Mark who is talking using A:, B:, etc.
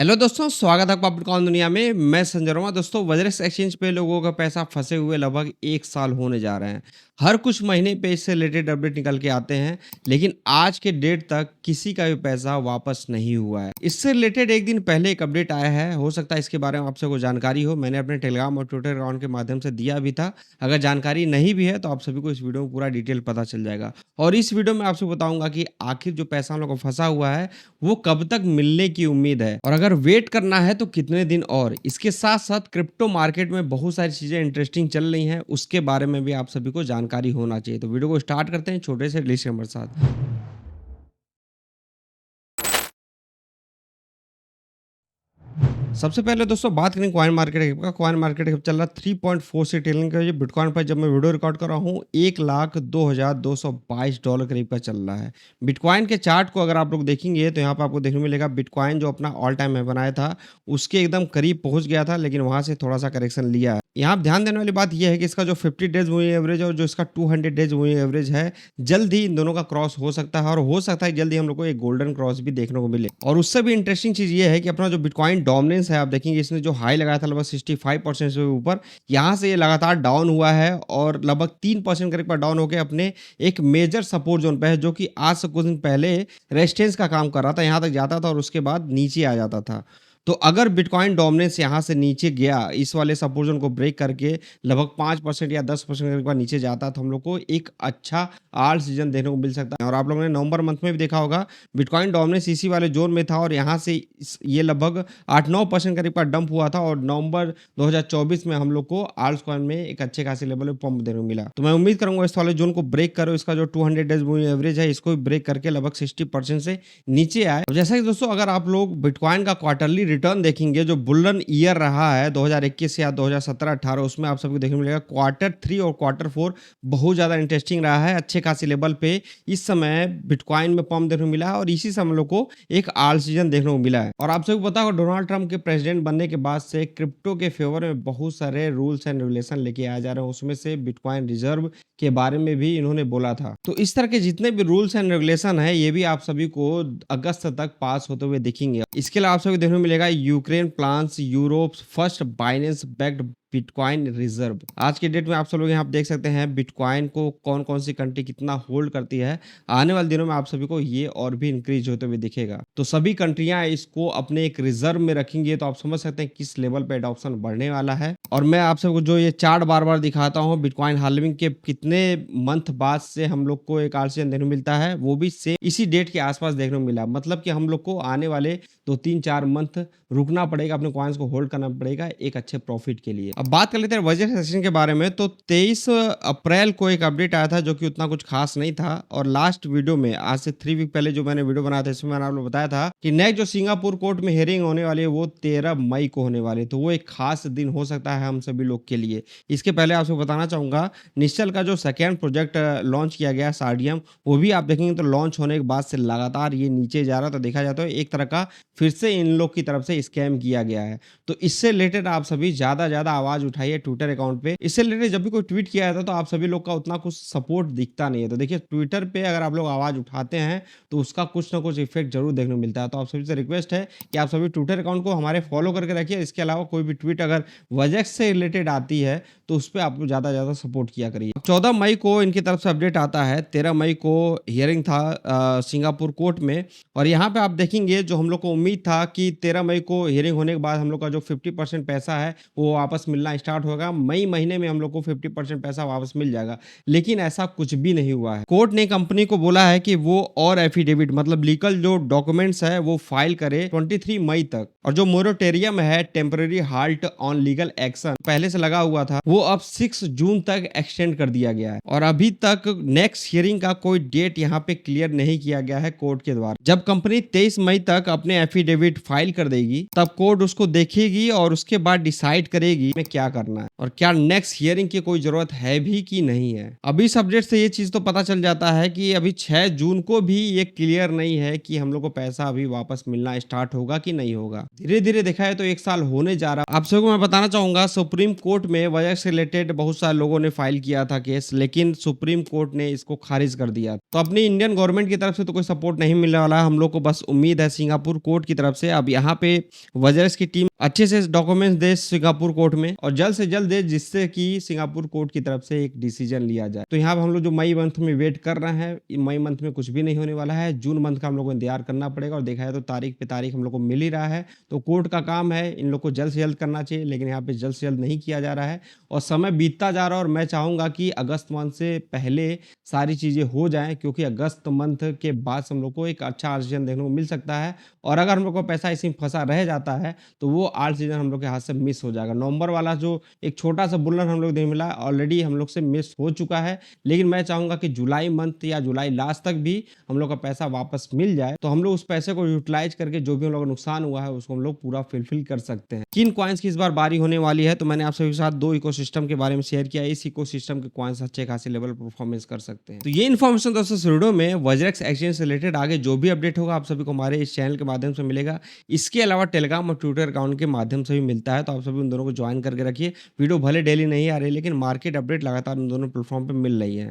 A: Hello दोस्तों, स्वागत है आपका बिटकॉइन दुनिया में। मैं संजय वर्मा। दोस्तों, वजरेक्स एक्सचेंज पे लोगों का पैसा फंसे हुए लगभग 1 साल होने जा रहे हैं। हर कुछ महीने पे इससे रिलेटेड अपडेट निकल के आते हैं, लेकिन आज के डेट तक किसी का भी पैसा वापस नहीं हुआ है। इससे रिलेटेड एक दिन पहले एक अपडेट आया है, हो सकता है इसके बारे में आप सबको जानकारी हो। मैंने अपने टेलीग्राम और ट्विटर अकाउंट के माध्यम से दिया भी था। अगर जानकारी नहीं भी है तो आप सभी को इस वीडियो में पूरा डिटेल पता चल जाएगा। और इस वीडियो में आपसे बताऊंगा कि आखिर जो पैसा हम लोग को फंसा हुआ है वो कब तक मिलने की उम्मीद है, और अगर वेट करना है तो कितने दिन। और इसके साथ साथ क्रिप्टो मार्केट में बहुत सारी चीजें इंटरेस्टिंग चल रही हैं, उसके बारे में भी आप सभी को जानकारी होना चाहिए। तो वीडियो को स्टार्ट करते हैं छोटे से डिस्क्लेमर के साथ। सबसे पहले दोस्तों बात करें कॉइन मार्केट कैप का। कॉइन मार्केट कैप चल रहा 3.4 से ट्रिलियन का। ये बिटकॉइन पर जब मैं वीडियो रिकॉर्ड कर रहा हूँ $1,02,222 करीब का चल रहा है। बिटकॉइन के चार्ट को अगर आप लोग देखेंगे तो यहाँ पर आपको देखने को मिलेगा बिटकॉइन जो अपना ऑल टाइम है बनाया था उसके एकदम करीब पहुंच गया था, लेकिन वहां से थोड़ा सा करेक्शन लिया है। यहाँ आप ध्यान देने वाली बात यह है कि इसका जो 50 डेज मूविंग एवरेज और जो इसका 200 डेज मूविंग एवरेज है, जल्द ही इन दोनों का क्रॉस हो सकता है, और हो सकता है जल्द ही हम लोग को एक गोल्डन क्रॉस भी देखने को मिले। और उससे भी इंटरेस्टिंग चीज ये है कि अपना जो बिटकॉइन डोमिनेंस है, आप देखेंगे इसने जो हाई लगाया था लगभग 65% से ऊपर, यहाँ से ये लगातार डाउन हुआ है और लगभग 3% करीब पर डाउन होकर अपने एक मेजर सपोर्ट जोन पे है, जो कि आज से कुछ दिन पहले रेजिस्टेंस का काम कर रहा था। यहाँ तक जाता था और उसके बाद नीचे आ जाता था। तो अगर बिटकॉइन डोमिनेंस यहाँ से नीचे गया, इस वाले सपोर्ट जोन को ब्रेक करके लगभग 5% या 10% के बाद नीचे जाता, तो हम लोग को एक अच्छा आल्ट सीजन देखने को मिल सकता है। और आप लोगों ने नवंबर मंथ में भी देखा होगा बिटकॉइन डोमिनेंस इसी वाले जोन में था, और यहाँ से ये लगभग 8-9% करीब का डंप हुआ था, और नवंबर 2024 में हम लोग को आल्ट कॉइन में एक अच्छे खासे लेवल पे पंप देने को मिला। तो मैं उम्मीद करूंगा इस वाले जोन को ब्रेक करो, इसका जो 200 डेज मूविंग एवरेज है इसको भी ब्रेक करके लगभग 60% से नीचे आए। जैसा कि दोस्तों अगर आप लोग बिटकॉइन का क्वार्टरली रिटर्न देखेंगे, जो बुल्लन ईयर रहा है 2021 या 2017-18, उसमें आप सबको देखने को मिलेगा Q3 और Q4 बहुत ज्यादा इंटरेस्टिंग रहा है। अच्छे खासी लेवल पे इस समय बिटकॉइन में पंप देखने को मिला है, और इसी से हम लोग को एक आल्ट सीजन देखने को मिला है। और आप सबको पता होगा डोनाल्ड ट्रंप के प्रेसिडेंट बनने के बाद से क्रिप्टो के फेवर में बहुत सारे रूल्स एंड रेगुलेशन लेके आए जा रहे हैं, उसमें से बिटकॉइन रिजर्व के बारे में भी इन्होंने बोला था। तो इस तरह के जितने भी रूल्स एंड रेगुलेशन है, ये भी आप सभी को अगस्त तक पास होते हुए दिखेंगे। इसके अलावा आप सभी को देखने को मिलेगा Ukraine plans Europe first Binance backed bitcoin reserve. आज के डेट में आप सब लोग यहाँ देख सकते हैं बिटकॉइन को कौन कौन सी कंट्री कितना होल्ड करती है। आने वाले दिनों में आप सभी को ये और भी इंक्रीज होते हुए दिखेगा। तो सभी कंट्रियां इसको अपने एक रिजर्व में रखेंगे, तो आप समझ सकते हैं किस लेवल पे एडॉप्शन बढ़ने वाला है। और मैं आप सबको जो ये चार्ट बार बार दिखाता हूँ बिटकॉइन हाल्विंग के कितने मंथ बाद से हम लोग को एक आल्ट सीजन देखने को मिलता है, वो भी सेम इसी डेट के आसपास देखने को मिला। मतलब कि हम लोग को आने वाले 2-3-4 मंथ रुकना पड़ेगा, अपने कॉइन्स को होल्ड करना पड़ेगा एक अच्छे प्रॉफिट के लिए। अब बात कर लेते हैं वजह सेशन के बारे में। तो 23 अप्रैल को एक अपडेट आया था जो कि उतना कुछ खास नहीं था, और लास्ट वीडियो में आज से 3 वीक पहले जो मैंने वीडियो बनाया था इसमें मैंने आप लोग बताया था कि नेक्स्ट जो सिंगापुर कोर्ट में हियरिंग होने वाली है वो 13 मई को होने वाली है। तो वो एक खास दिन हो सकता है हम सभी लोग के लिए। इसके पहले आपको बताना चाहूंगा निश्चल का जो सेकेंड प्रोजेक्ट लॉन्च किया गया सार्डियम, वो भी आप देखेंगे तो लॉन्च होने के बाद से लगातार ये नीचे जा रहा। तो देखा जाता है एक तरह का फिर से इन लोग की तरफ से स्कैम किया गया है। तो इससे रिलेटेड आप सभी ज्यादा आवाज उठाइए ट्विटर अकाउंट पे। इससे रिलेटेड जब भी कोई ट्वीट किया जाता है तो आप सभी लोग का उतना कुछ सपोर्ट दिखता नहीं है। तो देखिए ट्विटर पे अगर आप लोग आवाज उठाते हैं तो उसका कुछ ना कुछ इफेक्ट जरूर देखने को मिलता है। तो आप सभी से रिक्वेस्ट है कि आप सभी ट्विटर अकाउंट को हमारे फॉलो करके रखिए। इसके अलावा कोई भी ट्वीट अगर वजह से रिलेटेड आती है तो उस पर आप ज्यादा सपोर्ट किया करिए। 14 मई को इनकी तरफ से अपडेट आता है। 13 मई को हियरिंग था सिंगापुर कोर्ट में, और यहाँ पे आप देखेंगे जो हम लोग को उम्मीद था कि 13 मई को हियरिंग होने के बाद हम लोग का जो 50% पैसा है वो वापस मिलना स्टार्ट होगा। मई महीने में हम लोग को 50% पैसा वापस मिल जाएगा, लेकिन ऐसा कुछ भी नहीं हुआ है। कोर्ट ने कंपनी को बोला है कि वो और एफिडेविट मतलब लीगल जो डॉक्यूमेंट्स है वो फाइल करे 23 मई तक, और जो मोरेटोरियम है temporary halt on legal action पहले से लगा हुआ था वो अब 6 जून तक एक्सटेंड कर दिया गया है। और अभी तक नेक्स्ट हियरिंग का कोई डेट यहाँ पे क्लियर नहीं किया गया है कोर्ट के द्वारा। जब कंपनी 23 मई तक अपने एफिडेविट फाइल कर देगी तब कोर्ट उसको देखेगी और उसके बाद डिसाइड करेगी में क्या करना है और क्या नेक्स्ट हियरिंग की कोई जरूरत है भी कि नहीं है। अभी इस अपडेट से ये चीज तो पता चल जाता है कि अभी 6 जून को भी ये क्लियर नहीं है कि हम लोग को पैसा अभी वापस मिलना स्टार्ट होगा कि नहीं होगा। धीरे धीरे देखा है तो 1 साल होने जा रहा। आप सबको मैं बताना चाहूंगा सुप्रीम कोर्ट में वजह से रिलेटेड बहुत सारे लोगों ने फाइल किया था केस, लेकिन सुप्रीम कोर्ट ने इसको खारिज कर दिया। तो अपनी इंडियन गवर्नमेंट की तरफ से तो कोई सपोर्ट नहीं मिलने वाला है, हम लोग को बस उम्मीद है सिंगापुर कोर्ट की तरफ से। अब यहाँ पे वजर्स की टीम अच्छे से डॉक्यूमेंट्स दे सिंगापुर कोर्ट में और जल्द से जल्द दे, जिससे कि सिंगापुर कोर्ट की तरफ से एक डिसीजन लिया जाए। तो यहाँ पे हम लोग जो मई मंथ में वेट कर रहे हैं, मई मंथ में कुछ भी नहीं होने वाला है, जून मंथ का हम लोग को इंतजार करना पड़ेगा। और देखा जाए तो तारीख पे तारीख हम लोग को मिल ही रहा है। तो कोर्ट का काम है, इन लोग को जल्द से जल्द करना चाहिए, लेकिन यहाँ पे जल्द से जल्द नहीं किया जा रहा है और समय बीतता जा रहा है। और मैं चाहूंगा कि अगस्त मंथ से पहले सारी चीजें हो जाएं, क्योंकि अगस्त मंथ के बाद हम लोग को एक अच्छा डिसीजन देखने को मिल सकता है। और अगर हम लोग को पैसा इसी में फंसा रह जाता है तो वो आर्ट सीजन हम लोग के हाथ से मिस हो जाएगा। नवंबर वाला जो एक छोटा सा बुल्लन हम लोग देखने मिला, ऑलरेडी हम लोग से मिस हो चुका है। लेकिन मैं चाहूंगा कि जुलाई मंथ या जुलाई लास्ट तक भी हम लोग का पैसा वापस मिल जाए, तो हम लोग उस पैसे को यूटिलाइज करके जो भी हम लोग का नुकसान हुआ है उसको हम लोग पूरा फिलफिल कर सकते हैं। किन कॉइन्स की इस बार बारी होने वाली है, तो मैंने आप सभी के साथ 2 इकोसिस्टम के बारे में शेयर किया। इस इकोसिस्टम के कॉइन्स अच्छे खासे लेवल परफॉर्मेंस कर सकते हैं। तो ये इन्फॉर्मेशन दोस्तों इस वीडियो में वज्रेक्स एक्सचेंज से रिलेटेड आगे जो भी अपडेट होगा आप सभी को हमारे इस चैनल के माध्यम से मिलेगा। इसके अलावा टेलीग्राम और ट्विटर अकाउंट के माध्यम से भी मिलता है, तो आप सभी उन दोनों को ज्वाइन करके रखिए। वीडियो भले डेली नहीं आ रही, लेकिन मार्केट अपडेट लगातार उन दोनों प्लेटफॉर्म पे मिल रही है।